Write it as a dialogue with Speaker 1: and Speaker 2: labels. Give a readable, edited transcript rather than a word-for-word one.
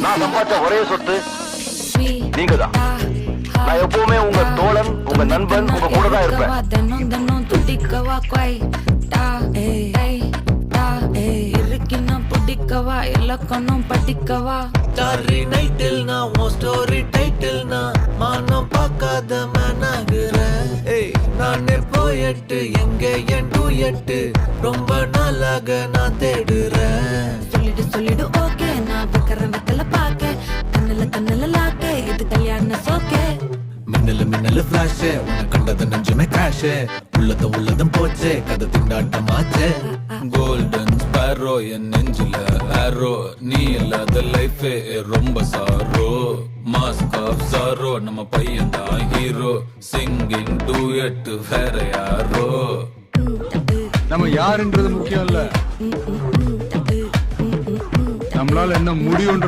Speaker 1: நான் சம்பாதிச்ச ஒரே சொத்து நீங்கதான். நான் எப்பவுமே உங்க தோழன், உங்க நண்பன், உங்க கூட தான் இருப்பேன்.
Speaker 2: படிக்கவா இலக்கணம் படிக்கவா
Speaker 3: ஸ்டாரி நைட்டில் நான் உன் ஸ்டோரி டைட்டில் நான் மானம் பார்க்காத மேனாகிறேன். நானே போயட்டு எங்கே என் டூயட்டு ரொம்ப நாளாக நான் தேடுறேன்.
Speaker 2: சொல்லிடு ஓகே நான் வைக்கிறேன் வெத்தல பாக்க கண்ணுல லாக்கே இது கல்யாண சோக்கே.
Speaker 3: மின்னலு ஃபிளாஷ் உன்னை கண்டது நெஞ்சுமே கிராஷ் உள்ளதும் போச்சே கதை திண்டாட்டமாச்சே. கோல்டன் ஸ்பேரோ என் நெஞ்சில ஆரோ நீ இல்லாத லைஃபே ரொம்ப சாரோ. மாஸ்க் ஆஃப் சாரோ நம்ம பையன் தான் ஹீரோ சிங்கிங் டூயட் வேற யாரோ.
Speaker 4: நம்ம யாருன்றது முக்கியம் இல்ல, நம்மளால என்ன முடியும்